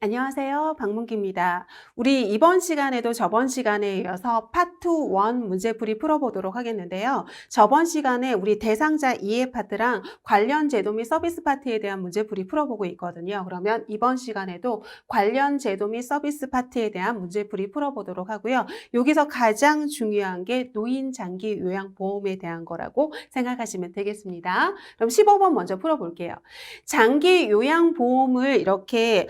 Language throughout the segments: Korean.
안녕하세요. 박문기입니다. 우리 이번 시간에도 저번 시간에 이어서 파트 1 문제풀이 풀어보도록 하겠는데요. 저번 시간에 우리 대상자 이해 파트랑 관련 제도 및 서비스 파트에 대한 문제풀이 풀어보고 있거든요. 그러면 이번 시간에도 관련 제도 및 서비스 파트에 대한 문제풀이 풀어보도록 하고요. 여기서 가장 중요한 게 노인 장기 요양보험에 대한 거라고 생각하시면 되겠습니다. 그럼 15번 먼저 풀어볼게요. 장기 요양보험을 이렇게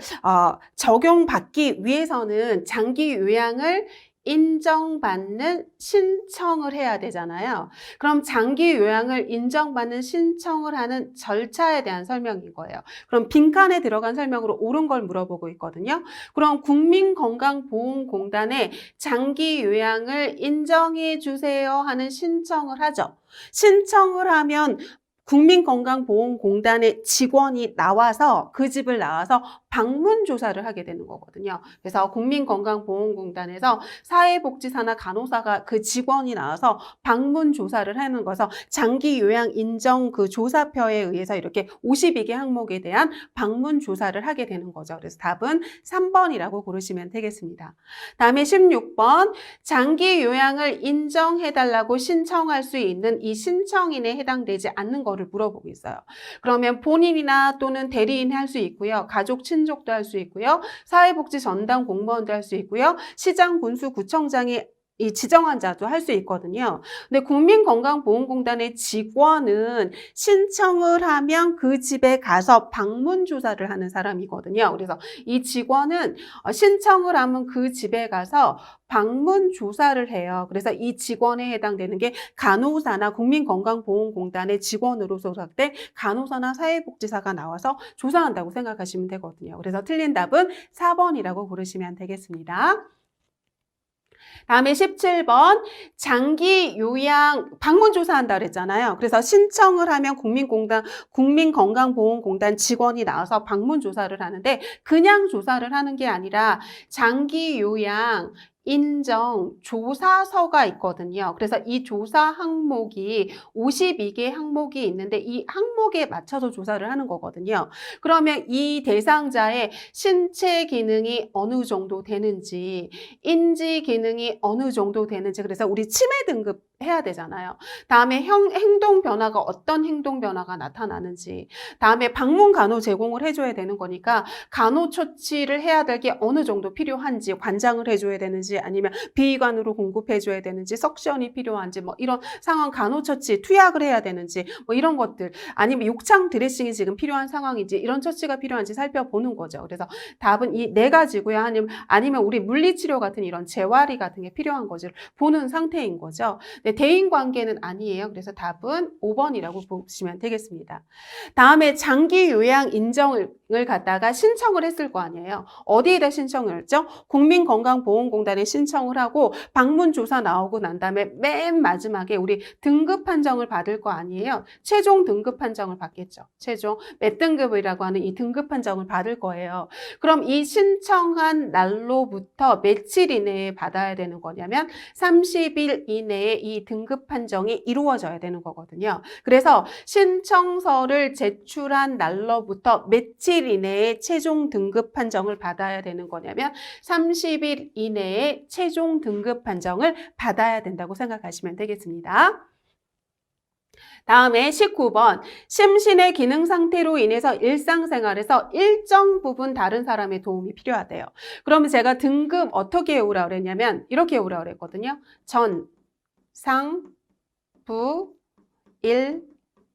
적용받기 위해서는 장기 요양을 인정받는 신청을 해야 되잖아요. 그럼 장기 요양을 인정받는 신청을 하는 절차에 대한 설명인 거예요. 그럼 빈칸에 들어간 설명으로 옳은 걸 물어보고 있거든요. 그럼 국민건강보험공단에 장기 요양을 인정해 주세요 하는 신청을 하죠. 신청을 하면 국민건강보험공단의 직원이 나와서 그 집을 나와서 방문 조사를 하게 되는 거거든요. 그래서 국민건강보험공단에서 사회복지사나 간호사가 그 직원이 나와서 방문 조사를 하는 거서 장기 요양 인정 그 조사표에 의해서 이렇게 52개 항목에 대한 방문 조사를 하게 되는 거죠. 그래서 답은 3번이라고 고르시면 되겠습니다. 다음에 16번 장기 요양을 인정해달라고 신청할 수 있는 이 신청인에 해당되지 않는 거를 물어보고 있어요. 그러면 본인이나 또는 대리인이 할 수 있고요. 가족, 친족도 할 수 있고요. 사회복지 전담 공무원도 할 수 있고요. 시장, 군수, 구청장이 이 지정한 자도 할 수 있거든요. 근데 국민건강보험공단의 직원은 신청을 하면 그 집에 가서 방문 조사를 하는 사람이거든요. 그래서 이 직원은 신청을 하면 그 집에 가서 방문 조사를 해요. 그래서 이 직원에 해당되는 게 간호사나 국민건강보험공단의 직원으로 소속된 간호사나 사회복지사가 나와서 조사한다고 생각하시면 되거든요. 그래서 틀린 답은 4번이라고 고르시면 되겠습니다. 다음에 17번 장기 요양 방문 조사한다 그랬잖아요. 그래서 신청을 하면 국민건강보험공단 직원이 나와서 방문 조사를 하는데 그냥 조사를 하는 게 아니라 장기 요양 인정 조사서가 있거든요. 그래서 이 조사 항목이 52개 항목이 있는데 이 항목에 맞춰서 조사를 하는 거거든요. 그러면 이 대상자의 신체 기능이 어느 정도 되는지, 인지 기능이 어느 정도 되는지, 그래서 우리 치매 등급 해야 되잖아요. 다음에 행동 변화가 어떤 행동 변화가 나타나는지, 다음에 방문 간호 제공을 해줘야 되는 거니까 간호 처치를 해야 될 게 어느 정도 필요한지, 관장을 해줘야 되는지 아니면 비위관으로 공급해줘야 되는지, 석션이 필요한지 뭐 이런 상황, 간호 처치 투약을 해야 되는지 뭐 이런 것들, 아니면 욕창 드레싱이 지금 필요한 상황인지 이런 처치가 필요한지 살펴보는 거죠. 그래서 답은 이 네 가지고요. 아니면 우리 물리치료 같은 이런 재활이 같은 게 필요한 것을 보는 상태인 거죠. 네, 대인관계는 아니에요. 그래서 답은 5번이라고 보시면 되겠습니다. 다음에 장기 요양 인정을 갖다가 신청을 했을 거 아니에요. 어디에다 신청을 했죠? 국민건강보험공단에 신청을 하고 방문조사 나오고 난 다음에 맨 마지막에 우리 등급 판정을 받을 거 아니에요. 최종 등급 판정을 받겠죠. 최종 몇 등급이라고 하는 이 등급 판정을 받을 거예요. 그럼 이 신청한 날로부터 며칠 이내에 받아야 되는 거냐면 30일 이내에 이 등급 판정이 이루어져야 되는 거거든요. 그래서 신청서를 제출한 날로부터 며칠 이내에 최종 등급 판정을 받아야 되는 거냐면 30일 이내에 최종 등급 판정을 받아야 된다고 생각하시면 되겠습니다. 다음에 19번 심신의 기능 상태로 인해서 일상생활에서 일정 부분 다른 사람의 도움이 필요하대요. 그러면 제가 등급 어떻게 외우라 그랬냐면 이렇게 외우라 그랬거든요. 전, 상, 부, 일,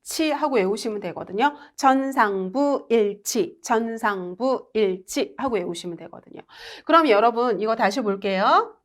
치 하고 외우시면 되거든요. 전상부 일치, 전상부 일치 하고 외우시면 되거든요. 그럼 여러분 이거 다시 볼게요.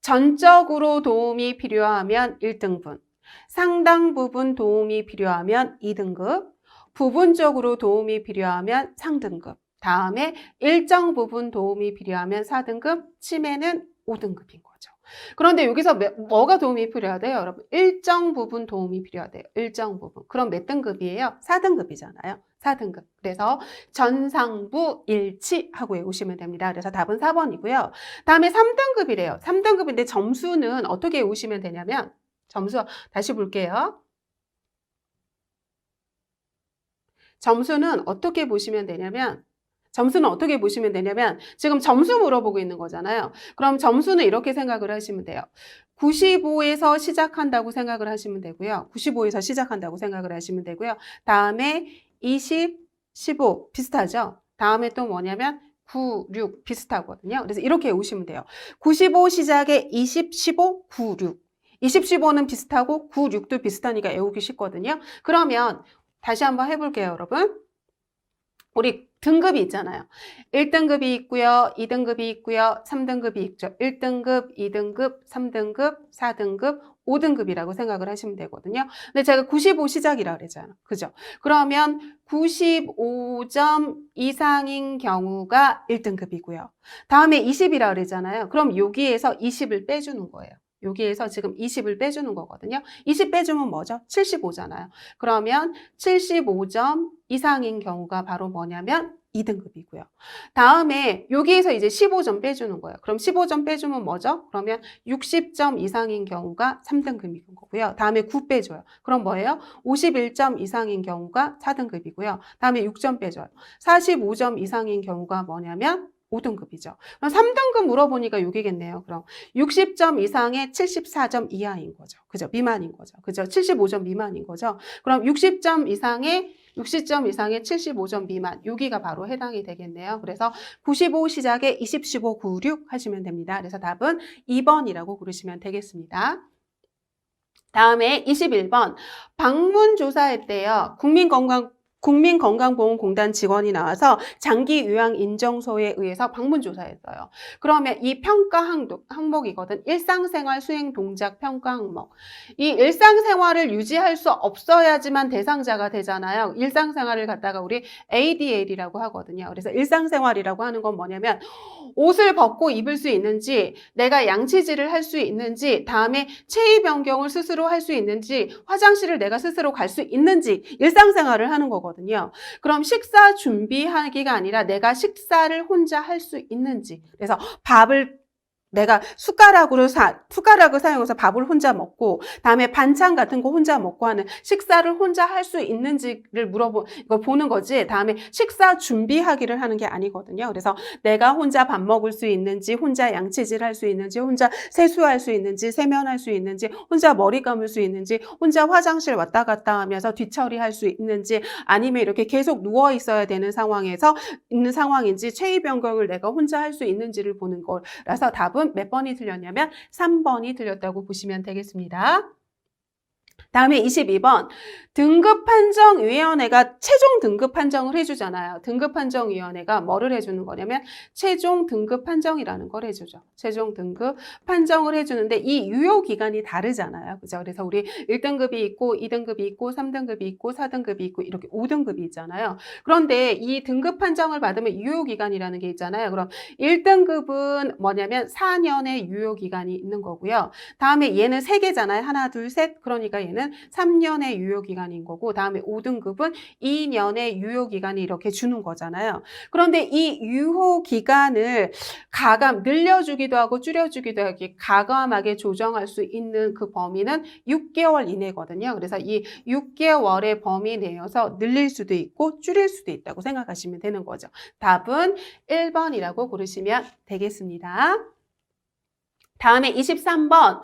전적으로 도움이 필요하면 1등분, 상당 부분 도움이 필요하면 2등급, 부분적으로 도움이 필요하면 3등급, 다음에 일정 부분 도움이 필요하면 4등급, 치매는 5등급인 거죠. 그런데 여기서 뭐가 도움이 필요하대요, 여러분? 일정 부분 도움이 필요하대요. 일정 부분. 그럼 몇 등급이에요? 4등급이잖아요. 4등급. 그래서 전상부 일치 하고 외우시면 됩니다. 그래서 답은 4번이고요. 다음에 3등급이래요. 3등급인데 점수는 어떻게 외우시면 되냐면 점수 다시 볼게요. 점수는 어떻게 보시면 되냐면 점수는 어떻게 보시면 되냐면 지금 점수 물어보고 있는 거잖아요. 그럼 점수는 이렇게 생각을 하시면 돼요. 95에서 시작한다고 생각을 하시면 되고요. 95에서 시작한다고 생각을 하시면 되고요. 다음에 20, 15 비슷하죠? 다음에 또 뭐냐면 9, 6 비슷하거든요. 그래서 이렇게 오시면 돼요. 95 시작에 20, 15, 9, 6. 20, 15는 비슷하고 9, 6도 비슷하니까 외우기 쉽거든요. 그러면 다시 한번 해볼게요, 여러분. 우리 등급이 있잖아요. 1등급이 있고요. 2등급이 있고요. 3등급이 있죠. 1등급, 2등급, 3등급, 4등급, 5등급이라고 생각을 하시면 되거든요. 근데 제가 95 시작이라고 그랬잖아요. 그죠? 그러면 95점 이상인 경우가 1등급이고요. 다음에 20이라고 그랬잖아요. 그럼 여기에서 20을 빼주는 거예요. 여기에서 지금 20을 빼주는 거거든요. 20 빼주면 뭐죠? 75잖아요. 그러면 75점 이상인 경우가 바로 뭐냐면 2등급이고요. 다음에 여기에서 이제 15점 빼주는 거예요. 그럼 15점 빼주면 뭐죠? 그러면 60점 이상인 경우가 3등급인 거고요. 다음에 9 빼줘요. 그럼 뭐예요? 51점 이상인 경우가 4등급이고요. 다음에 6점 빼줘요. 45점 이상인 경우가 뭐냐면 5등급이죠. 그럼 3등급 물어보니까 여기겠네요. 그럼 60점 이상의 74점 이하인 거죠. 그죠? 미만인 거죠. 그죠? 75점 미만인 거죠. 그럼 60점 이상의 75점 미만, 여기가 바로 해당이 되겠네요. 그래서 95 시작에 20, 15, 9, 6 하시면 됩니다. 그래서 답은 2번이라고 고르시면 되겠습니다. 다음에 21번 방문조사할 때요. 국민건강보험공단 직원이 나와서 장기 요양 인정서에 의해서 방문조사했어요. 그러면 이 평가 항목이거든. 일상생활 수행 동작 평가 항목. 이 일상생활을 유지할 수 없어야지만 대상자가 되잖아요. 일상생활을 갖다가 우리 ADL이라고 하거든요. 그래서 일상생활이라고 하는 건 뭐냐면 옷을 벗고 입을 수 있는지, 내가 양치질을 할 수 있는지, 다음에 체위 변경을 스스로 할 수 있는지, 화장실을 내가 스스로 갈 수 있는지 일상생활을 하는 거거든요. 그럼 식사 준비하기가 아니라 내가 식사를 혼자 할 수 있는지, 그래서 밥을 내가 숟가락을 사용해서 밥을 혼자 먹고 다음에 반찬 같은 거 혼자 먹고 하는 식사를 혼자 할 수 있는지를 이거 보는 거지. 다음에 식사 준비하기를 하는 게 아니거든요. 그래서 내가 혼자 밥 먹을 수 있는지, 혼자 양치질 할 수 있는지, 혼자 세수할 수 있는지, 세면할 수 있는지, 혼자 머리 감을 수 있는지, 혼자 화장실 왔다 갔다 하면서 뒤처리할 수 있는지, 아니면 이렇게 계속 누워 있어야 되는 상황에서 있는 상황인지, 체위 변경을 내가 혼자 할 수 있는지를 보는 거라서 답은 몇 번이 틀렸냐면 3번이 틀렸다고 보시면 되겠습니다. 다음에 22번 등급판정위원회가 최종 등급 판정을 해주잖아요. 등급판정위원회가 뭐를 해주는 거냐면 최종 등급 판정이라는 걸 해주죠. 최종 등급 판정을 해주는데 이 유효기간이 다르잖아요. 그죠? 그래서 우리 1등급이 있고 2등급이 있고 3등급이 있고 4등급이 있고 이렇게 5등급이 있잖아요. 그런데 이 등급 판정을 받으면 유효기간이라는 게 있잖아요. 그럼 1등급은 뭐냐면 4년의 유효기간이 있는 거고요. 다음에 얘는 3개잖아요. 하나, 둘, 셋. 그러니까 얘는 3년의 유효기간인 거고, 다음에 5등급은 2년의 유효기간이 이렇게 주는 거잖아요. 그런데 이 유효기간을 늘려주기도 하고 줄여주기도 하고 가감하게 조정할 수 있는 그 범위는 6개월 이내거든요. 그래서 이 6개월의 범위 내에서 늘릴 수도 있고 줄일 수도 있다고 생각하시면 되는 거죠. 답은 1번이라고 고르시면 되겠습니다. 다음에 23번.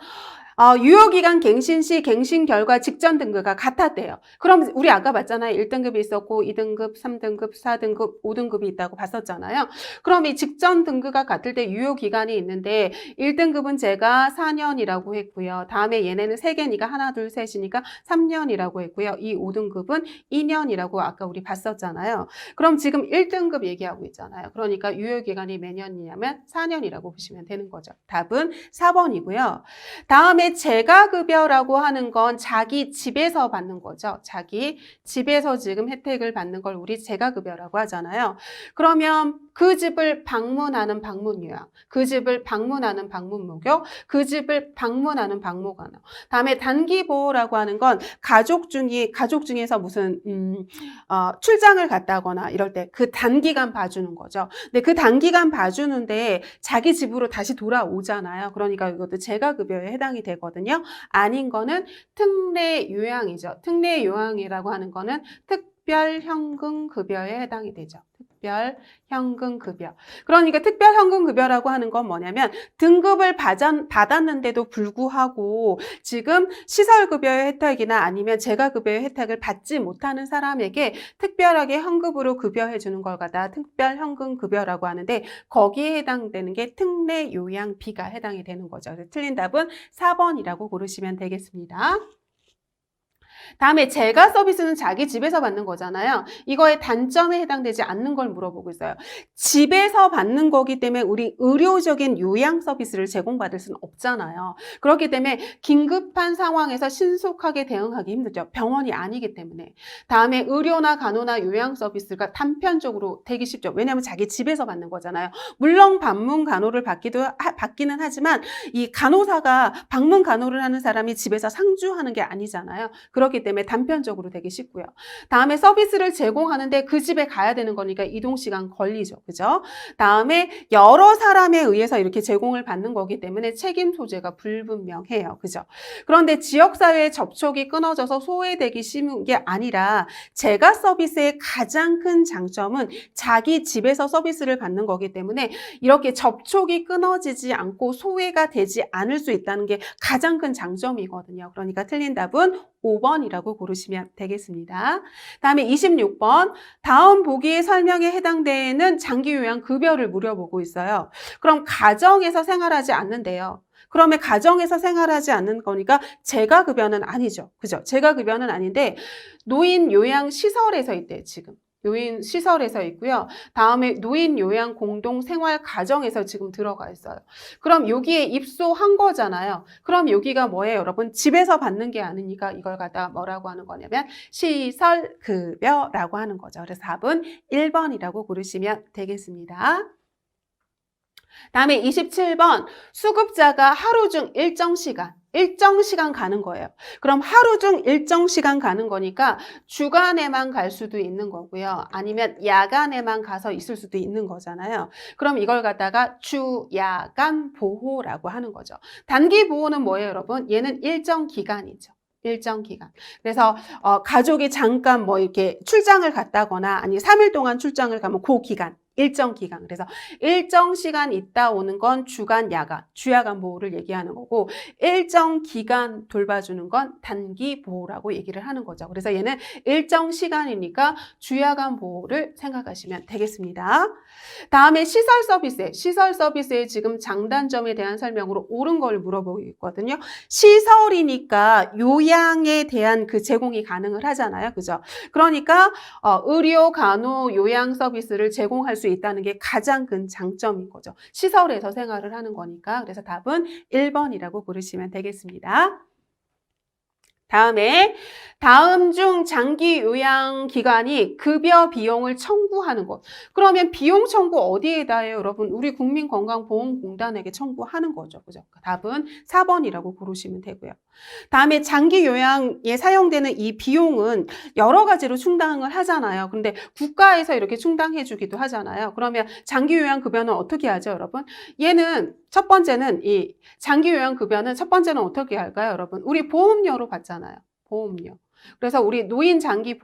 유효기간 갱신 시 갱신 결과 직전 등급과 같았대요. 그럼 우리 아까 봤잖아요. 1등급이 있었고 2등급, 3등급, 4등급, 5등급이 있다고 봤었잖아요. 그럼 이 직전 등급과 같을 때 유효기간이 있는데 1등급은 제가 4년이라고 했고요. 다음에 얘네는 3개니까 하나, 둘, 셋이니까 3년이라고 했고요. 이 5등급은 2년이라고 아까 우리 봤었잖아요. 그럼 지금 1등급 얘기하고 있잖아요. 그러니까 유효기간이 몇 년이냐면 4년이라고 보시면 되는 거죠. 답은 4번이고요. 다음에 재가급여라고 하는 건 자기 집에서 받는 거죠. 자기 집에서 지금 혜택을 받는 걸 우리 재가급여라고 하잖아요. 그러면 그 집을 방문하는 방문요양, 그 집을 방문하는 방문목욕, 그 집을 방문하는 방문간호. 다음에 단기보호라고 하는 건 가족 중에서 무슨 출장을 갔다거나 이럴 때 그 단기간 봐주는 거죠. 근데 그 단기간 봐주는데 자기 집으로 다시 돌아오잖아요. 그러니까 이것도 재가급여에 해당이 되거든요. 아닌 거는 특례요양이죠. 특례요양이라고 하는 거는 특별현금급여에 해당이 되죠. 특별 현금급여. 그러니까 특별 현금급여라고 하는 건 뭐냐면 등급을 받았는데도 불구하고 지금 시설급여의 혜택이나 아니면 재가급여의 혜택을 받지 못하는 사람에게 특별하게 현금으로 급여해 주는 걸 갖다 특별 현금급여라고 하는데 거기에 해당되는 게 특례 요양비가 해당이 되는 거죠. 그래서 틀린 답은 4번이라고 고르시면 되겠습니다. 다음에 재가 서비스는 자기 집에서 받는 거잖아요. 이거의 단점에 해당되지 않는 걸 물어보고 있어요. 집에서 받는 거기 때문에 우리 의료적인 요양 서비스를 제공받을 수는 없잖아요. 그렇기 때문에 긴급한 상황에서 신속하게 대응하기 힘들죠. 병원이 아니기 때문에. 다음에 의료나 간호나 요양 서비스가 단편적으로 되기 쉽죠. 왜냐하면 자기 집에서 받는 거잖아요. 물론 방문 간호를 받기는 하지만 이 간호사가 방문 간호를 하는 사람이 집에서 상주하는 게 아니잖아요. 그렇기 때문에 단편적으로 되기 쉽고요. 다음에 서비스를 제공하는데 그 집에 가야 되는 거니까 이동시간 걸리죠. 그죠? 다음에 여러 사람에 의해서 이렇게 제공을 받는 거기 때문에 책임 소재가 불분명해요. 그죠? 그런데 지역사회의 접촉이 끊어져서 소외되기 쉬운 게 아니라 재가 서비스의 가장 큰 장점은 자기 집에서 서비스를 받는 거기 때문에 이렇게 접촉이 끊어지지 않고 소외가 되지 않을 수 있다는 게 가장 큰 장점이거든요. 그러니까 틀린 답은 5번이라고 고르시면 되겠습니다. 다음에 26번 다음 보기의 설명에 해당되는 장기요양급여를 물어보고 있어요. 그럼 가정에서 생활하지 않는데요. 그러면 가정에서 생활하지 않는 거니까 재가급여는 아니죠. 그죠? 재가급여는 아닌데 노인요양시설에서 있대요. 지금. 노인시설에서 있고요. 다음에 노인요양공동생활가정에서 지금 들어가 있어요. 그럼 여기에 입소한 거잖아요. 그럼 여기가 뭐예요, 여러분? 집에서 받는 게 아니니까 이걸 갖다 뭐라고 하는 거냐면 시설급여라고 하는 거죠. 그래서 답은 1번이라고 고르시면 되겠습니다. 다음에 27번 수급자가 하루 중 일정 시간 가는 거예요. 그럼 하루 중 일정 시간 가는 거니까 주간에만 갈 수도 있는 거고요. 아니면 야간에만 가서 있을 수도 있는 거잖아요. 그럼 이걸 갖다가 주야간 보호라고 하는 거죠. 단기 보호는 뭐예요, 여러분? 얘는 일정 기간이죠. 일정 기간. 그래서 가족이 잠깐 뭐 이렇게 출장을 갔다거나 아니 3일 동안 출장을 가면 그 기간. 일정 기간. 그래서 일정 시간 있다 오는 건 주간, 야간, 주야간 보호를 얘기하는 거고 일정 기간 돌봐주는 건 단기 보호라고 얘기를 하는 거죠. 그래서 얘는 일정 시간이니까 주야간 보호를 생각하시면 되겠습니다. 다음에 시설 서비스에 지금 장단점에 대한 설명으로 옳은 걸 물어보고 있거든요. 시설이니까 요양에 대한 그 제공이 가능을 하잖아요. 그죠? 그러니까 의료, 간호, 요양 서비스를 제공할 수 있다는 게 가장 큰 장점인 거죠. 시설에서 생활을 하는 거니까. 그래서 답은 1번이라고 고르시면 되겠습니다. 다음 중 장기 요양 기관이 급여 비용을 청구하는 것. 그러면 비용 청구 어디에다 해요, 여러분? 우리 국민건강보험공단에게 청구하는 거죠. 그죠? 답은 4번이라고 고르시면 되고요. 다음에 장기 요양에 사용되는 이 비용은 여러 가지로 충당을 하잖아요. 근데 국가에서 이렇게 충당해 주기도 하잖아요. 그러면 장기 요양 급여는 어떻게 하죠, 여러분? 얘는 첫 번째는 이 장기 요양 급여는 첫 번째는 어떻게 할까요, 여러분? 우리 보험료로 받잖아요. 보험료. 그래서 우리 노인 장기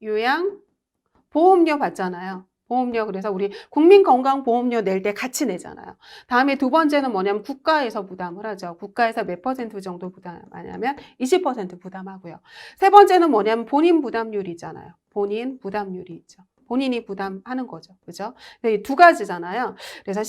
요양 보험료 받잖아요. 보험료. 그래서 우리 국민건강보험료 낼 때 같이 내잖아요. 다음에 두 번째는 뭐냐면 국가에서 부담을 하죠. 국가에서 몇 % 정도 부담하냐면 20% 부담하고요. 세 번째는 뭐냐면 본인 부담률이잖아요. 본인 부담률이 있죠. 본인이 부담하는 거죠. 그죠? 이 두 가지잖아요. 그래서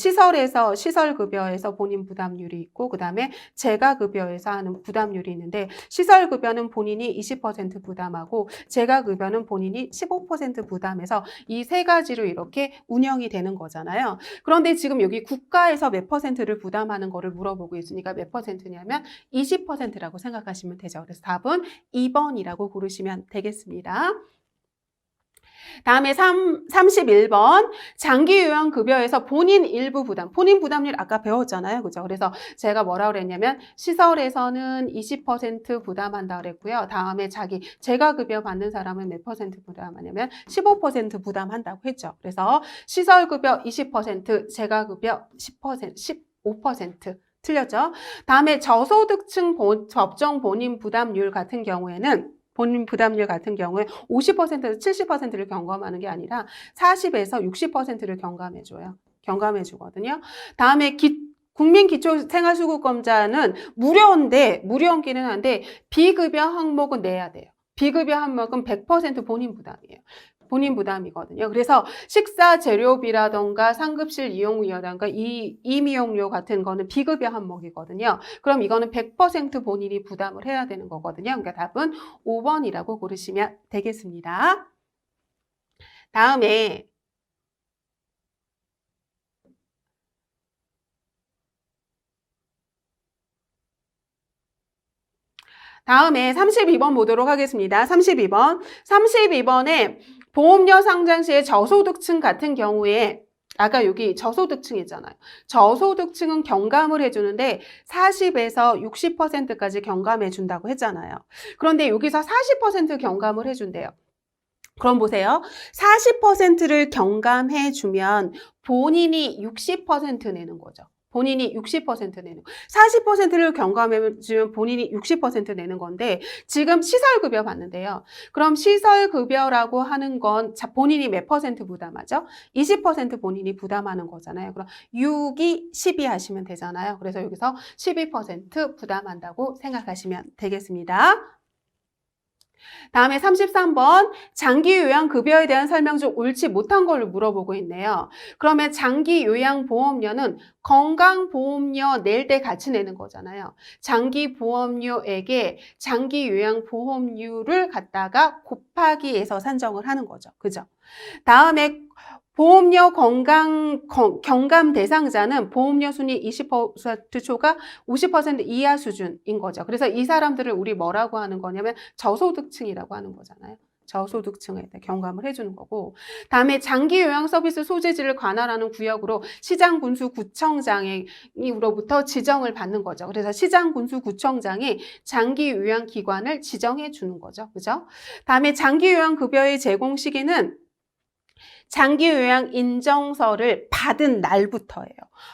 시설급여에서 본인 부담률이 있고, 그 다음에 재가급여에서 하는 부담률이 있는데, 시설급여는 본인이 20% 부담하고, 재가급여는 본인이 15% 부담해서 이 세 가지로 이렇게 운영이 되는 거잖아요. 그런데 지금 여기 국가에서 몇 %를 부담하는 거를 물어보고 있으니까 몇 %냐면 20%라고 생각하시면 되죠. 그래서 답은 2번이라고 고르시면 되겠습니다. 다음에 31번 장기요양급여에서 본인 일부 부담, 본인 부담률 아까 배웠잖아요. 그죠? 그래서 제가 뭐라고 그랬냐면 시설에서는 20% 부담한다 그랬고요. 다음에 재가급여 받는 사람은 몇 % 부담하냐면 15% 부담한다고 했죠. 그래서 시설급여 20%, 재가급여 10%, 15% 틀렸죠? 다음에 저소득층 법정 본인 부담률 같은 경우에는 본인 부담률 같은 경우에 50%에서 70%를 경감하는 게 아니라 40에서 60%를 경감해줘요. 경감해주거든요. 다음에 국민기초생활수급검사는 무료이기는 한데 비급여 항목은 내야 돼요. 비급여 항목은 100% 본인 부담이에요. 본인 부담이거든요. 그래서 식사 재료비라던가 상급실 이용료라던가 임이용료 같은 거는 비급여 항목이거든요. 그럼 이거는 100% 본인이 부담을 해야 되는 거거든요. 그러니까 답은 5번이라고 고르시면 되겠습니다. 다음에 32번 보도록 하겠습니다. 32번에 보험료 상장 시에 저소득층 같은 경우에 아까 여기 저소득층이잖아요. 저소득층은 경감을 해주는데 40에서 60%까지 경감해 준다고 했잖아요. 그런데 여기서 40% 경감을 해준대요. 그럼 보세요. 40%를 경감해 주면 본인이 60% 내는 거죠. 본인이 60% 내는 거. 40%를 경감해 주면 본인이 60% 내는 건데 지금 시설급여 받는데요. 그럼 시설급여라고 하는 건 본인이 몇 퍼센트 부담하죠? 20% 본인이 부담하는 거잖아요. 그럼 6이 12 하시면 되잖아요. 그래서 여기서 12% 부담한다고 생각하시면 되겠습니다. 다음에 33번 장기요양급여에 대한 설명 중 옳지 못한 걸로 물어보고 있네요. 그러면 장기요양보험료는 건강보험료 낼 때 같이 내는 거잖아요. 장기보험료에게 장기요양보험료를 갖다가 곱하기 해서 산정을 하는 거죠. 그죠? 다음에 보험료 경감 대상자는 보험료 순위 20% 초과 50% 이하 수준인 거죠. 그래서 이 사람들을 우리 뭐라고 하는 거냐면 저소득층이라고 하는 거잖아요. 저소득층에 경감을 해주는 거고 다음에 장기요양 서비스 소재지를 관할하는 구역으로 시장군수구청장으로부터 지정을 받는 거죠. 그래서 시장군수구청장이 장기요양기관을 지정해 주는 거죠. 그죠? 다음에 장기요양급여의 제공 시기는 장기요양 인정서를 받은 날부터예요.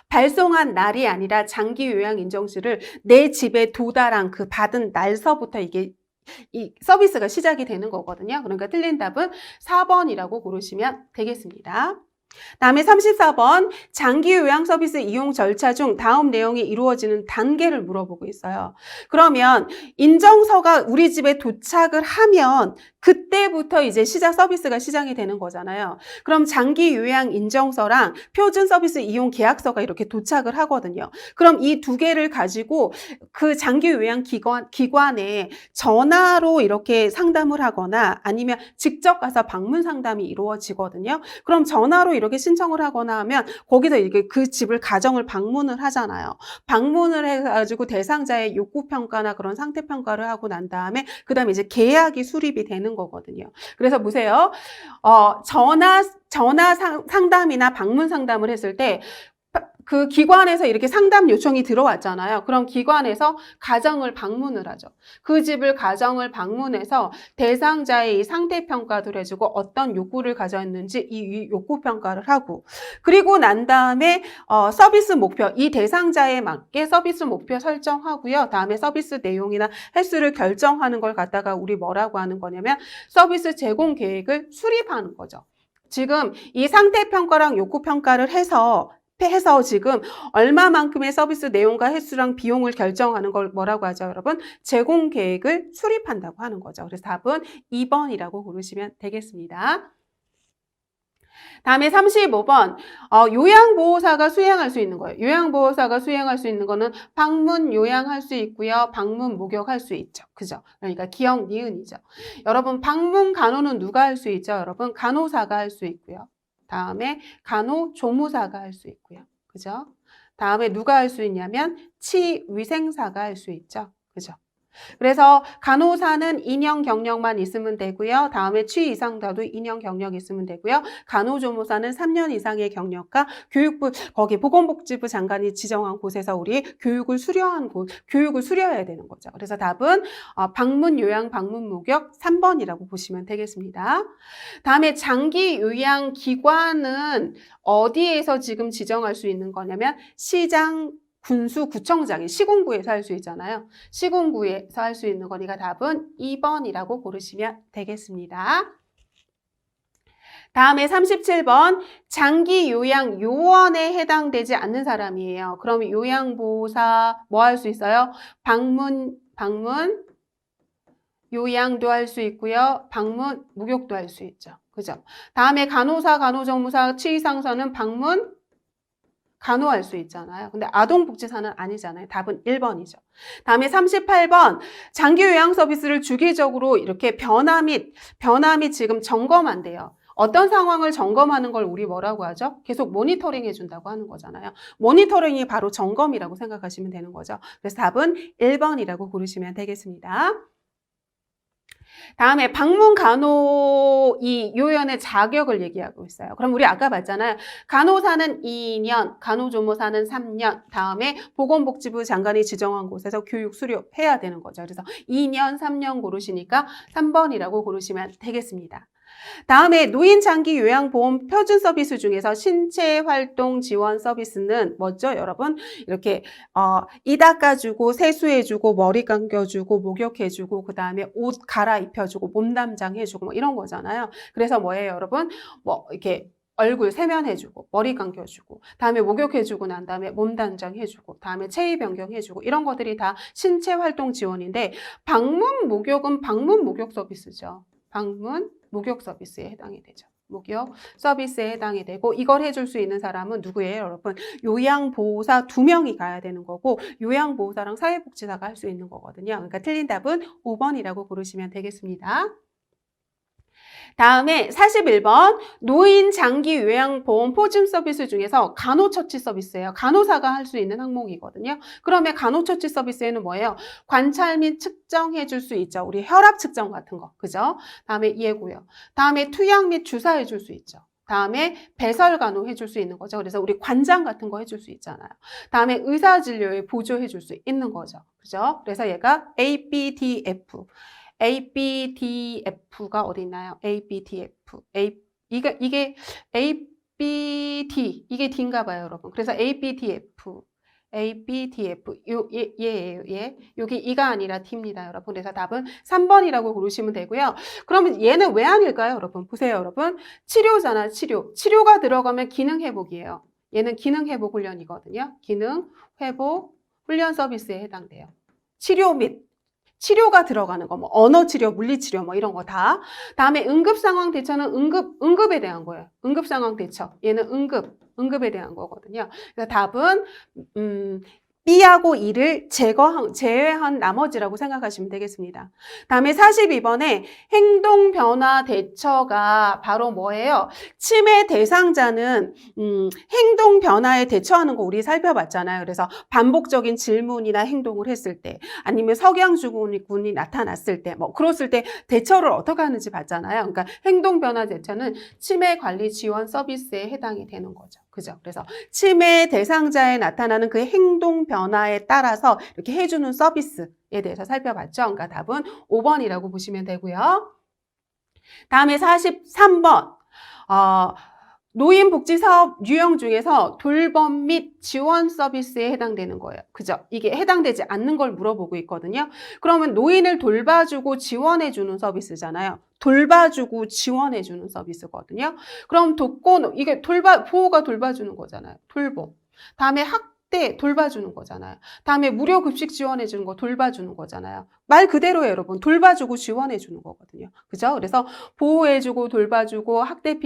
발송한 날이 아니라 장기요양 인정서를 내 집에 도달한 그 받은 날서부터 이 서비스가 시작이 되는 거거든요. 그러니까 틀린 답은 4번이라고 고르시면 되겠습니다. 다음에 34번 장기요양 서비스 이용 절차 중 다음 내용이 이루어지는 단계를 물어보고 있어요. 그러면 인정서가 우리 집에 도착을 하면 그때부터 이제 서비스가 시작이 되는 거잖아요. 그럼 장기요양 인정서랑 표준 서비스 이용 계약서가 이렇게 도착을 하거든요. 그럼 이 두 개를 가지고 그 장기요양 기관에 전화로 이렇게 상담을 하거나 아니면 직접 가서 방문 상담이 이루어지거든요. 그럼 전화로 이렇게 신청을 하거나 하면 거기서 이렇게 그 집을 가정을 방문을 하잖아요. 방문을 해가지고 대상자의 욕구평가나 그런 상태평가를 하고 난 다음에 그 다음에 이제 계약이 수립이 되는 거거든요. 그래서 보세요. 전화 상담이나 방문 상담을 했을 때 그 기관에서 이렇게 상담 요청이 들어왔잖아요. 그럼 기관에서 가정을 방문을 하죠. 그 집을 가정을 방문해서 대상자의 이 상태평가도 해주고 어떤 욕구를 가졌는지 이 욕구평가를 하고 그리고 난 다음에 서비스 목표, 이 대상자에 맞게 서비스 목표 설정하고요. 다음에 서비스 내용이나 횟수를 결정하는 걸 갖다가 우리 뭐라고 하는 거냐면 서비스 제공 계획을 수립하는 거죠. 지금 이 상태평가랑 욕구평가를 해서 지금 얼마만큼의 서비스 내용과 횟수랑 비용을 결정하는 걸 뭐라고 하죠, 여러분? 제공 계획을 수립한다고 하는 거죠. 그래서 답은 2번이라고 고르시면 되겠습니다. 다음에 35번 요양보호사가 수행할 수 있는 거예요. 요양보호사가 수행할 수 있는 거는 방문 요양할 수 있고요. 방문 목욕할 수 있죠. 그죠? 그러니까 기역, 니은이죠. 여러분 방문 간호는 누가 할 수 있죠? 여러분 간호사가 할 수 있고요. 다음에 간호조무사가 할 수 있고요. 그죠? 다음에 누가 할 수 있냐면 치위생사가 할 수 있죠. 그죠? 그래서 간호사는 2년 경력만 있으면 되고요. 다음에 취이상자도 2년 경력 있으면 되고요. 간호조무사는 3년 이상의 경력과 교육부, 거기 보건복지부 장관이 지정한 곳에서 우리 교육을 수료해야 되는 거죠. 그래서 답은 방문 요양, 방문 목욕 3번이라고 보시면 되겠습니다. 다음에 장기 요양 기관은 어디에서 지금 지정할 수 있는 거냐면 시장 군수구청장이 시군구에서 할 수 있잖아요. 시군구에서 할 수 있는 거니까 답은 2번이라고 고르시면 되겠습니다. 다음에 37번 장기요양요원에 해당되지 않는 사람이에요. 그럼 요양보호사 뭐 할 수 있어요? 방문 요양도 할 수 있고요. 방문 목욕도 할 수 있죠. 그죠? 다음에 간호사, 간호정무사, 치의상사는 방문 간호할 수 있잖아요. 근데 아동복지사는 아니잖아요. 답은 1번이죠. 다음에 38번 장기요양 서비스를 주기적으로 이렇게 변화및 지금 점검한대요. 어떤 상황을 점검하는 걸 우리 뭐라고 하죠? 계속 모니터링 해준다고 하는 거잖아요. 모니터링이 바로 점검이라고 생각하시면 되는 거죠. 그래서 답은 1번이라고 고르시면 되겠습니다. 다음에 방문 간호 이 요연의 자격을 얘기하고 있어요. 그럼 우리 아까 봤잖아요. 간호사는 2년, 간호조무사는 3년, 다음에 보건복지부 장관이 지정한 곳에서 교육 수료해야 되는 거죠. 그래서 2년, 3년 고르시니까 3번이라고 고르시면 되겠습니다. 다음에 노인장기요양보험 표준 서비스 중에서 신체활동 지원 서비스는 뭐죠, 여러분? 이렇게 이 닦아주고 세수해주고 머리 감겨주고 목욕해주고 그 다음에 옷 갈아입혀주고 몸담장 해주고 뭐 이런 거잖아요. 그래서 뭐예요, 여러분? 뭐 이렇게 얼굴 세면해주고 머리 감겨주고 다음에 목욕해주고 난 다음에 몸단장 해주고 다음에 체위 변경해주고 이런 것들이 다 신체활동 지원인데 방문 목욕은 방문 목욕 서비스죠. 방문 목욕 서비스에 해당이 되죠. 목욕 서비스에 해당이 되고 이걸 해줄 수 있는 사람은 누구예요, 여러분? 요양보호사 2명이 가야 되는 거고 요양보호사랑 사회복지사가 할 수 있는 거거든요. 그러니까 틀린 답은 5번이라고 고르시면 되겠습니다. 다음에 41번 노인 장기 요양보험 포즘 서비스 중에서 간호처치 서비스예요. 간호사가 할 수 있는 항목이거든요. 그러면 간호처치 서비스에는 뭐예요? 관찰 및 측정해 줄 수 있죠. 우리 혈압 측정 같은 거. 그죠? 다음에 예고요. 다음에 투약 및 주사해 줄 수 있죠. 다음에 배설 간호 해줄 수 있는 거죠. 그래서 우리 관장 같은 거 해줄 수 있잖아요. 다음에 의사 진료에 보조해 줄 수 있는 거죠. 그죠? 그래서 얘가 ABDF. ABDF가 어디 있나요? ABDF. 이게 ABD, 이게 D인가 봐요, 여러분. 그래서 ABDF. 얘예요. 여기 이가 아니라 D입니다, 여러분. 그래서 답은 3번이라고 고르시면 되고요. 그러면 얘는 왜 아닐까요, 여러분? 보세요, 여러분. 치료잖아, 치료. 치료가 들어가면 기능 회복이에요. 얘는 기능 회복 훈련이거든요. 기능 회복 훈련 서비스에 해당돼요. 치료 및 치료가 들어가는 거, 뭐 언어 치료, 물리 치료, 뭐 이런 거 다. 다음에 응급 상황 대처는 응급에 대한 거예요. 응급 상황 대처. 얘는 응급에 대한 거거든요. 그래서 답은 B하고 E를 제외한 나머지라고 생각하시면 되겠습니다. 다음에 42번에 행동 변화 대처가 바로 뭐예요? 치매 대상자는 행동 변화에 대처하는 거 우리 살펴봤잖아요. 그래서 반복적인 질문이나 행동을 했을 때 아니면 석양증후군이 나타났을 때 뭐 그랬을 때 대처를 어떻게 하는지 봤잖아요. 그러니까 행동 변화 대처는 치매 관리 지원 서비스에 해당이 되는 거죠. 그죠? 그래서 치매 대상자에 나타나는 그 행동 변화에 따라서 이렇게 해주는 서비스에 대해서 살펴봤죠. 그러니까 답은 5번이라고 보시면 되고요. 다음에 43번. 노인복지사업 유형 중에서 돌봄 및 지원 서비스에 해당되는 거예요. 그죠? 이게 해당되지 않는 걸 물어보고 있거든요. 그러면 노인을 돌봐주고 지원해주는 서비스잖아요. 돌봐주고 지원해주는 서비스거든요. 그럼 이게 보호가 돌봐주는 거잖아요. 돌봄. 다음에 학대 돌봐주는 거잖아요. 다음에 무료 급식 지원해주는 거 돌봐주는 거잖아요. 말 그대로예요, 여러분. 돌봐주고 지원해주는 거거든요. 그죠? 그래서 보호해주고 돌봐주고 학대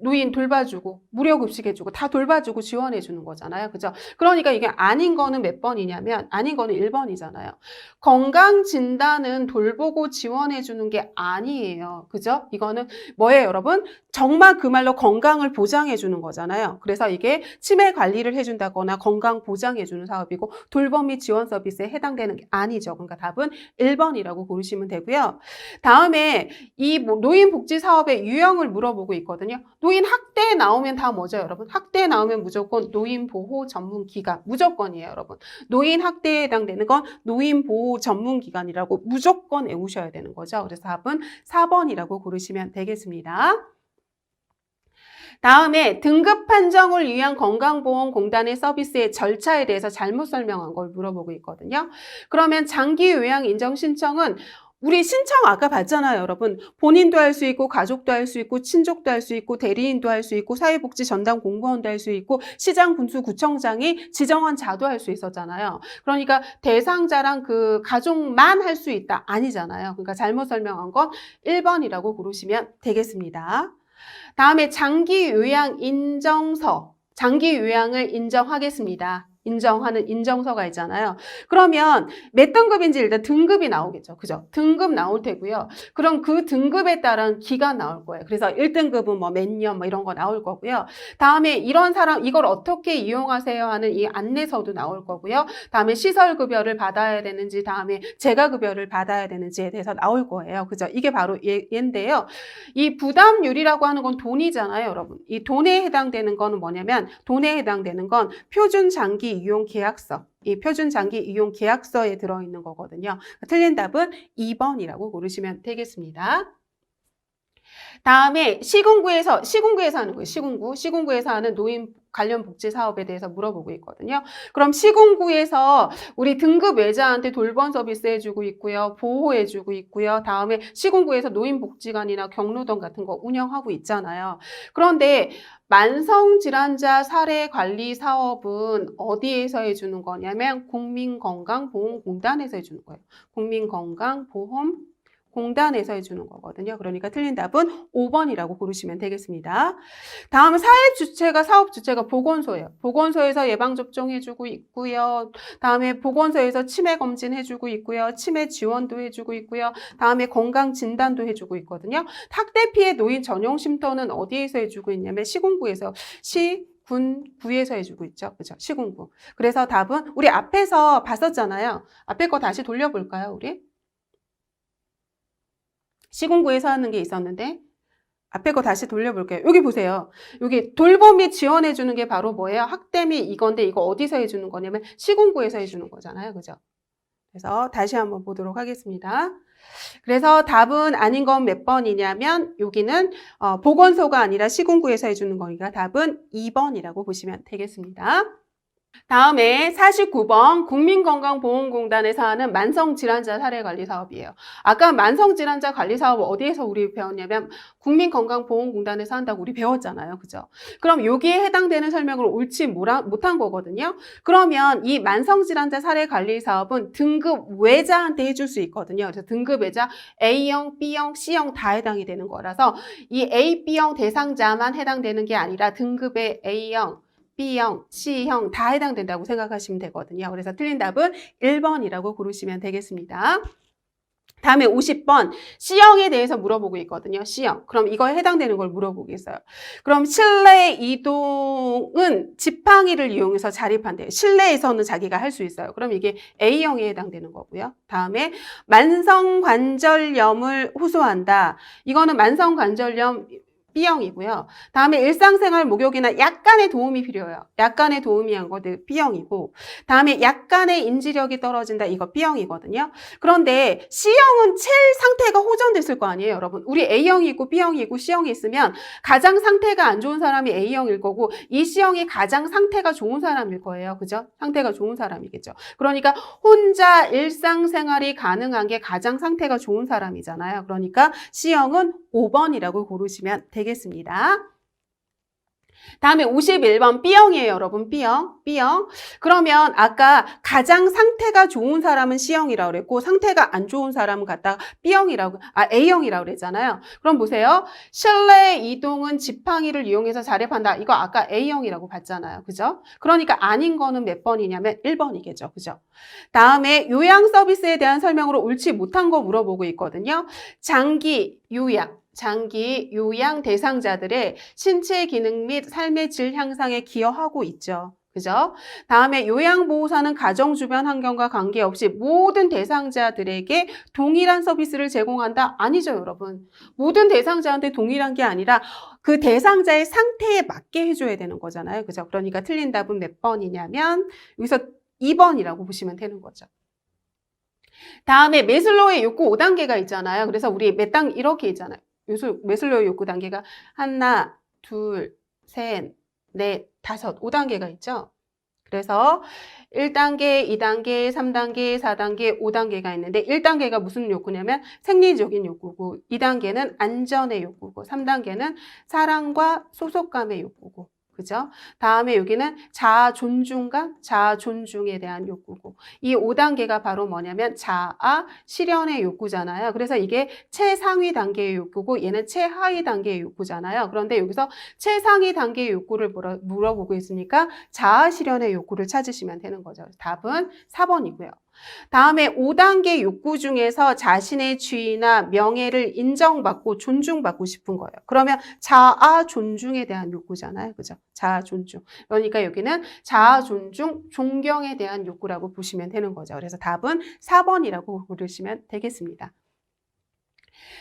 노인 돌봐주고 무료 급식해주고 다 돌봐주고 지원해주는 거잖아요. 그죠? 그러니까 이게 아닌 거는 몇 번이냐면 아닌 거는 1번이잖아요. 건강진단은 돌보고 지원해주는 게 아니에요. 그죠? 이거는 뭐예요, 여러분? 정말 그 말로 건강을 보장해주는 거잖아요. 그래서 이게 치매 관리를 해준다거나 건강 보장해주는 사업이고 돌봄 및 지원 서비스에 해당되는 게 아니죠. 그러니까 답은 1번이라고 고르시면 되고요. 다음에 이 노인복지 사업의 유형을 물어보고 있거든요. 노인 학대에 나오면 다 뭐죠, 여러분? 학대에 나오면 무조건 노인보호 전문기관. 무조건이에요, 여러분. 노인 학대에 해당되는 건 노인보호 전문기관이라고 무조건 외우셔야 되는 거죠. 그래서 답은 4번이라고 고르시면 되겠습니다. 다음에 등급 판정을 위한 건강보험공단의 서비스의 절차에 대해서 잘못 설명한 걸 물어보고 있거든요. 그러면 장기 요양 인정 신청은 우리 신청 아까 봤잖아요, 여러분. 본인도 할 수 있고, 가족도 할 수 있고, 친족도 할 수 있고, 대리인도 할 수 있고, 사회복지 전담 공무원도 할 수 있고, 시장, 군수, 구청장이 지정한 자도 할 수 있었잖아요. 그러니까 대상자랑 그 가족만 할 수 있다. 아니잖아요. 그러니까 잘못 설명한 건 1번이라고 고르시면 되겠습니다. 다음에 장기 요양 인정서. 장기 요양을 인정하겠습니다. 인정하는 인정서가 있잖아요. 그러면 몇 등급인지 일단 등급이 나오겠죠. 그죠? 등급 나올 테고요. 그럼 그 등급에 따른 기간 나올 거예요. 그래서 1등급은 뭐 몇 년 뭐 이런 거 나올 거고요. 다음에 이런 사람 이걸 어떻게 이용하세요 하는 이 안내서도 나올 거고요. 다음에 시설급여를 받아야 되는지 다음에 재가급여를 받아야 되는지에 대해서 나올 거예요. 그죠? 이게 바로 얘인데요. 이 부담률이라고 하는 건 돈이잖아요, 여러분. 이 돈에 해당되는 거는 뭐냐면 돈에 해당되는 건 표준 장기 이용 계약서, 이 표준 장기 이용 계약서에 들어있는 거거든요. 틀린 답은 2번이라고 고르시면 되겠습니다. 다음에 시군구에서 하는 거예요. 시군구에서 하는 노인 관련 복지 사업에 대해서 물어보고 있거든요. 그럼 시군구에서 우리 등급 외자한테 돌봄 서비스 해주고 있고요. 보호해주고 있고요. 다음에 시군구에서 노인복지관이나 경로당 같은 거 운영하고 있잖아요. 그런데 만성질환자 사례관리 사업은 어디에서 해주는 거냐면 국민건강보험공단에서 해주는 거예요. 국민건강보험 공단에서 해주는 거거든요. 그러니까 틀린 답은 5번이라고 고르시면 되겠습니다. 다음 사업 주체가 보건소예요. 보건소에서 예방접종 해주고 있고요. 다음에 보건소에서 치매 검진 해주고 있고요. 치매 지원도 해주고 있고요. 다음에 건강 진단도 해주고 있거든요. 학대 피해 노인 전용 쉼터는 어디에서 해주고 있냐면 시군구에서 구에서 해주고 있죠. 그죠? 시군구. 그래서 답은 우리 앞에서 봤었잖아요. 앞에 거 다시 돌려볼까요, 우리? 시군구에서 하는 게 있었는데 앞에 거 다시 돌려볼게요. 여기 보세요. 여기 돌봄이 지원해주는 게 바로 뭐예요? 학대 및 이건데 이거 어디서 해주는 거냐면 시군구에서 해주는 거잖아요. 그죠? 그래서 다시 한번 보도록 하겠습니다. 그래서 답은 아닌 건 몇 번이냐면 여기는 보건소가 아니라 시군구에서 해주는 거니까 답은 2번이라고 보시면 되겠습니다. 다음에 49번 국민건강보험공단에서 하는 만성질환자 사례관리 사업이에요. 아까 만성질환자 관리 사업 어디에서 우리 배웠냐면 국민건강보험공단에서 한다고 우리 배웠잖아요. 그죠? 그럼 여기에 해당되는 설명을 옳지 못한 거거든요. 그러면 이 만성질환자 사례관리 사업은 등급 외자한테 해줄 수 있거든요. 그래서 등급 외자 A형, B형, C형 다 해당이 되는 거라서 이 A, B형 대상자만 해당되는 게 아니라 등급의 A형, B형, C형 다 해당된다고 생각하시면 되거든요. 그래서 틀린 답은 1번이라고 고르시면 되겠습니다. 다음에 50번 C형에 대해서 물어보고 있거든요. C형. 그럼 이거에 해당되는 걸 물어보겠어요. 그럼 실내 이동은 지팡이를 이용해서 자립한대요. 실내에서는 자기가 할 수 있어요. 그럼 이게 A형에 해당되는 거고요. 다음에 만성관절염을 호소한다. 이거는 만성관절염 B형이고요. 다음에 일상생활 목욕이나 약간의 도움이 필요해요. 약간의 도움이 한 것들 B형이고 다음에 약간의 인지력이 떨어진다. 이거 B형이거든요. 그런데 C형은 제일 상태가 호전됐을 거 아니에요, 여러분. 우리 A형이 있고 B형이 있고 C형이 있으면 가장 상태가 안 좋은 사람이 A형일 거고 이 C형이 가장 상태가 좋은 사람일 거예요. 그죠? 상태가 좋은 사람이겠죠. 그러니까 혼자 일상생활이 가능한 게 가장 상태가 좋은 사람이잖아요. 그러니까 C형은 5번이라고 고르시면 되겠습니다. 다음에 51번 B형이에요, 여러분. B형. 그러면 아까 가장 상태가 좋은 사람은 C형이라고 그랬고 상태가 안 좋은 사람은 갖다가 A형이라고 그랬잖아요. 그럼 보세요. 실내 이동은 지팡이를 이용해서 자립한다. 이거 아까 A형이라고 봤잖아요. 그죠? 그러니까 아닌 거는 몇 번이냐면 1번이겠죠. 그죠? 다음에 요양 서비스에 대한 설명으로 옳지 못한 거 물어보고 있거든요. 장기 요양 대상자들의 신체 기능 및 삶의 질 향상에 기여하고 있죠. 그죠? 다음에 요양보호사는 가정 주변 환경과 관계없이 모든 대상자들에게 동일한 서비스를 제공한다? 아니죠, 여러분. 모든 대상자한테 동일한 게 아니라 그 대상자의 상태에 맞게 해줘야 되는 거잖아요. 그죠? 그러니까 틀린 답은 몇 번이냐면 여기서 2번이라고 보시면 되는 거죠. 다음에 메슬로우의 욕구 5단계가 있잖아요. 그래서 우리 이렇게 있잖아요. 메슬로우 욕구 단계가 하나, 둘, 셋, 넷, 다섯, 5단계가 있죠. 그래서 1단계, 2단계, 3단계, 4단계, 5단계가 있는데 1단계가 무슨 욕구냐면 생리적인 욕구고 2단계는 안전의 욕구고 3단계는 사랑과 소속감의 욕구고 그죠? 다음에 여기는 자아 존중감, 자아 존중에 대한 욕구고 이 5단계가 바로 뭐냐면 자아 실현의 욕구잖아요. 그래서 이게 최상위 단계의 욕구고 얘는 최하위 단계의 욕구잖아요. 그런데 여기서 최상위 단계의 욕구를 물어보고 있으니까 자아 실현의 욕구를 찾으시면 되는 거죠. 답은 4번이고요. 다음에 5단계 욕구 중에서 자신의 지위나 명예를 인정받고 존중받고 싶은 거예요. 그러면 자아 존중에 대한 욕구잖아요. 그죠? 자아 존중. 그러니까 여기는 자아 존중, 존경에 대한 욕구라고 보시면 되는 거죠. 그래서 답은 4번이라고 고르시면 되겠습니다.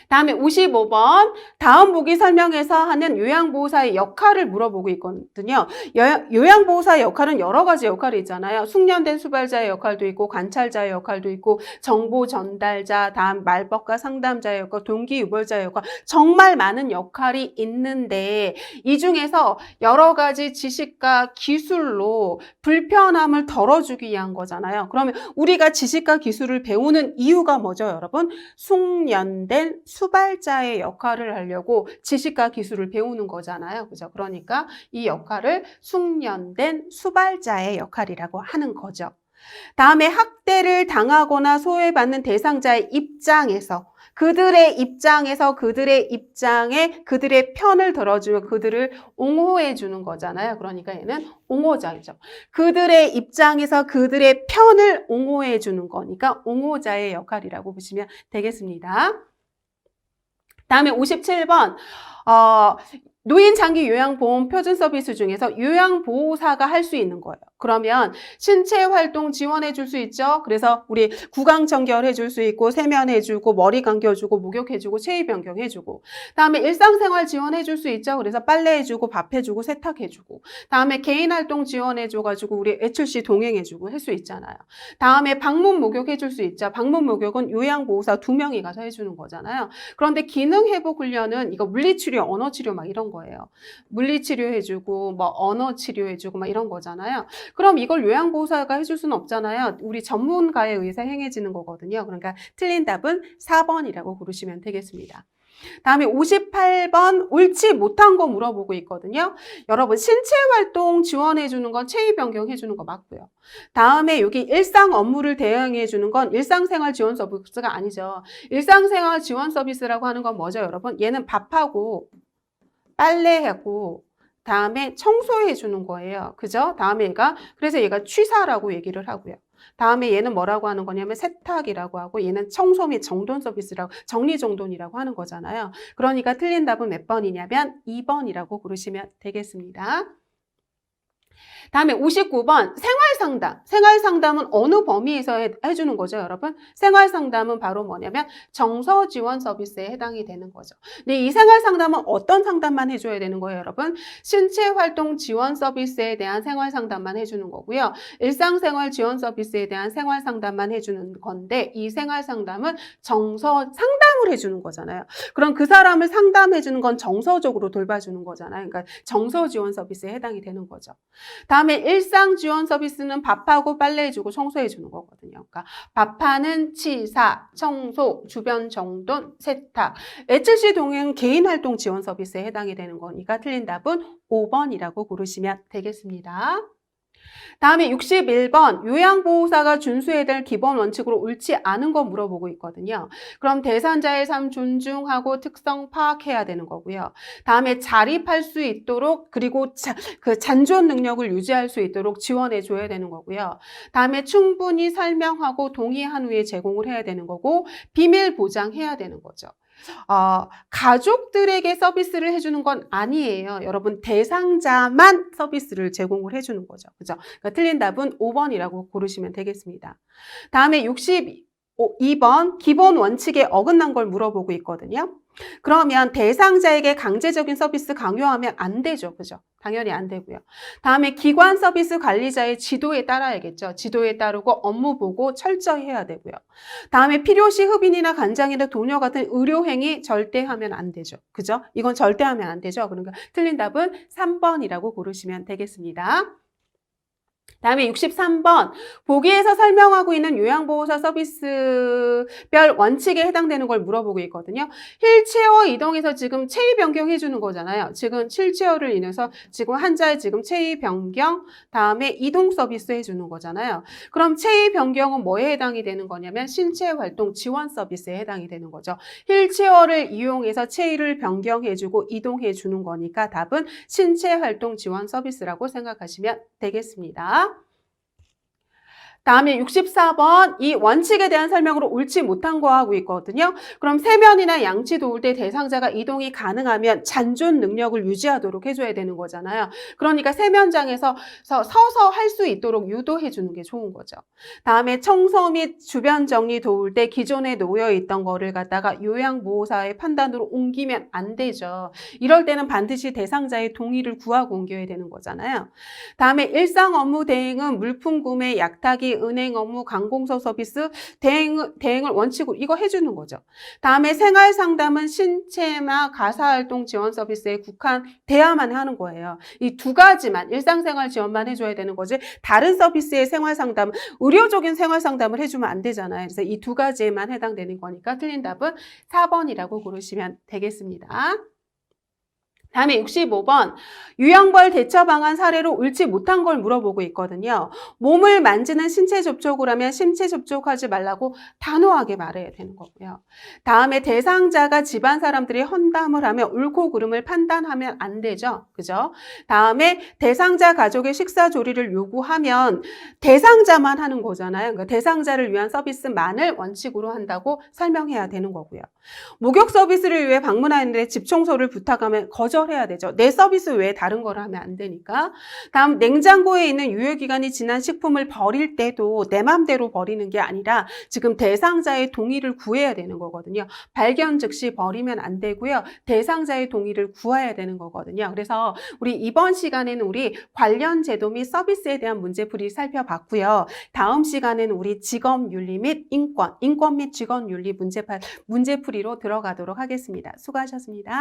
다음에 55번 다음 보기 설명에서 하는 요양보호사의 역할을 물어보고 있거든요. 요양보호사의 역할은 여러 가지 역할이 있잖아요. 숙련된 수발자의 역할도 있고 관찰자의 역할도 있고 정보 전달자, 다음 말법과 상담자의 역할, 동기유발자의 역할 정말 많은 역할이 있는데 이 중에서 여러 가지 지식과 기술로 불편함을 덜어주기 위한 거잖아요. 그러면 우리가 지식과 기술을 배우는 이유가 뭐죠, 여러분? 숙련된 수발자의 역할을 하려고 지식과 기술을 배우는 거잖아요. 그죠? 그러니까 이 역할을 숙련된 수발자의 역할이라고 하는 거죠. 다음에 학대를 당하거나 소외받는 대상자의 입장에서 그들의 입장에 그들의 편을 들어주며 그들을 옹호해 주는 거잖아요. 그러니까 얘는 옹호자이죠. 그들의 입장에서 그들의 편을 옹호해 주는 거니까 옹호자의 역할이라고 보시면 되겠습니다. 다음에 57번 노인 장기 요양보험 표준 서비스 중에서 요양보호사가 할 수 있는 거예요. 그러면 신체 활동 지원해 줄 수 있죠. 그래서 우리 구강 청결해 줄 수 있고 세면해 주고 머리 감겨 주고 목욕해 주고 체위 변경해 주고 다음에 일상생활 지원해 줄 수 있죠. 그래서 빨래해 주고 밥해 주고 세탁해 주고 다음에 개인 활동 지원해 줘 가지고 우리 외출시 동행해 주고 할 수 있잖아요. 다음에 방문 목욕해 줄 수 있죠. 방문 목욕은 요양보호사 2명이 가서 해 주는 거잖아요. 그런데 기능 회복 훈련은 이거 물리치료, 언어치료 막 이런 거예요. 물리치료 해주고 뭐 언어치료 해주고 막 이런 거잖아요. 그럼 이걸 요양보호사가 해줄 수는 없잖아요. 우리 전문가에 의해서 행해지는 거거든요. 그러니까 틀린 답은 4번이라고 고르시면 되겠습니다. 다음에 58번 옳지 못한 거 물어보고 있거든요. 여러분 신체 활동 지원해 주는 건 체위 변경해 주는 거 맞고요. 다음에 여기 일상 업무를 대행해 주는 건 일상생활 지원 서비스가 아니죠. 일상생활 지원 서비스라고 하는 건 뭐죠, 여러분? 얘는 밥하고 빨래하고 다음에 청소해 주는 거예요. 그죠? 다음에 그래서 얘가 취사라고 얘기를 하고요. 다음에 얘는 뭐라고 하는 거냐면 세탁이라고 하고 얘는 청소 및 정돈 서비스라고 정리정돈이라고 하는 거잖아요. 그러니까 틀린 답은 몇 번이냐면 2번이라고 고르시면 되겠습니다. 다음에 59번 생활상담. 생활상담은 어느 범위에서 해주는 거죠, 여러분? 생활상담은 바로 뭐냐면 정서지원 서비스에 해당이 되는 거죠. 근데 이 생활상담은 어떤 상담만 해줘야 되는 거예요, 여러분? 신체활동 지원 서비스에 대한 생활상담만 해주는 거고요. 일상생활 지원 서비스에 대한 생활상담만 해주는 건데 이 생활상담은 상담을 해주는 거잖아요. 그럼 그 사람을 상담해주는 건 정서적으로 돌봐주는 거잖아요. 그러니까 정서지원 서비스에 해당이 되는 거죠. 다음에 일상 지원 서비스는 밥하고 빨래해주고 청소해주는 거거든요. 그러니까 밥하는 치사, 청소, 주변 정돈, 세탁. 외출시 동행 개인 활동 지원 서비스에 해당이 되는 거니까 틀린 답은 5번이라고 고르시면 되겠습니다. 다음에 61번 요양보호사가 준수해야 될 기본 원칙으로 옳지 않은 거 물어보고 있거든요. 그럼 대상자의 삶 존중하고 특성 파악해야 되는 거고요. 다음에 자립할 수 있도록 그리고 그 잔존 능력을 유지할 수 있도록 지원해 줘야 되는 거고요. 다음에 충분히 설명하고 동의한 후에 제공을 해야 되는 거고 비밀 보장해야 되는 거죠. 가족들에게 서비스를 해주는 건 아니에요. 여러분 대상자만 서비스를 제공을 해주는 거죠. 그죠? 그러니까 틀린 답은 5번이라고 고르시면 되겠습니다. 다음에 62번 기본 원칙에 어긋난 걸 물어보고 있거든요. 그러면 대상자에게 강제적인 서비스 강요하면 안 되죠. 그죠? 당연히 안 되고요. 다음에 기관 서비스 관리자의 지도에 따라야겠죠. 지도에 따르고 업무 보고 철저히 해야 되고요. 다음에 필요시 흡인이나 간장이나 도녀 같은 의료행위 절대 하면 안 되죠. 그죠? 이건 절대 하면 안 되죠. 그러니까 틀린 답은 3번이라고 고르시면 되겠습니다. 다음에 63번 보기에서 설명하고 있는 요양보호사 서비스별 원칙에 해당되는 걸 물어보고 있거든요. 휠체어 이동해서 지금 체위 변경해 주는 거잖아요. 지금 휠체어를 인해서 지금 환자의 지금 체위 변경, 다음에 이동 서비스 해주는 거잖아요. 그럼 체위 변경은 뭐에 해당이 되는 거냐면 신체 활동 지원 서비스에 해당이 되는 거죠. 휠체어를 이용해서 체위를 변경해 주고 이동해 주는 거니까 답은 신체 활동 지원 서비스라고 생각하시면 되겠습니다. 다음에 64번 이 원칙에 대한 설명으로 옳지 못한 거 하고 있거든요. 그럼 세면이나 양치 도울 때 대상자가 이동이 가능하면 잔존 능력을 유지하도록 해줘야 되는 거잖아요. 그러니까 세면장에서 서서 할 수 있도록 유도해 주는 게 좋은 거죠. 다음에 청소 및 주변 정리 도울 때 기존에 놓여 있던 거를 갖다가 요양보호사의 판단으로 옮기면 안 되죠. 이럴 때는 반드시 대상자의 동의를 구하고 옮겨야 되는 거잖아요. 다음에 일상 업무 대행은 물품 구매, 약타기, 은행 업무, 관공서 서비스 대행을 원칙으로 이거 해주는 거죠. 다음에 생활 상담은 신체나 가사활동 지원 서비스에 국한돼야만 하는 거예요. 이 두 가지만 일상생활 지원만 해줘야 되는 거지 다른 서비스의 생활 상담, 의료적인 생활 상담을 해주면 안 되잖아요. 그래서 이 두 가지에만 해당되는 거니까 틀린 답은 4번이라고 고르시면 되겠습니다. 다음에 65번 유형벌 대처 방안 사례로 옳지 못한 걸 물어보고 있거든요. 몸을 만지는 신체 접촉을 하면 신체 접촉하지 말라고 단호하게 말해야 되는 거고요. 다음에 대상자가 집안 사람들이 헌담을 하면 옳고 그름을 판단하면 안 되죠. 그죠? 다음에 대상자 가족의 식사 조리를 요구하면 대상자만 하는 거잖아요. 그러니까 대상자를 위한 서비스만을 원칙으로 한다고 설명해야 되는 거고요. 목욕 서비스를 위해 방문하는데 집 청소를 부탁하면 거절해야 되죠. 내 서비스 외에 다른 걸 하면 안 되니까. 다음 냉장고에 있는 유효기간이 지난 식품을 버릴 때도 내 맘대로 버리는 게 아니라 지금 대상자의 동의를 구해야 되는 거거든요. 발견 즉시 버리면 안 되고요. 대상자의 동의를 구해야 되는 거거든요. 그래서 우리 이번 시간에는 우리 관련 제도 및 서비스에 대한 문제풀이 살펴봤고요. 다음 시간에는 우리 직업윤리 및 인권 및 직업윤리 문제풀이로 들어가도록 하겠습니다. 수고하셨습니다.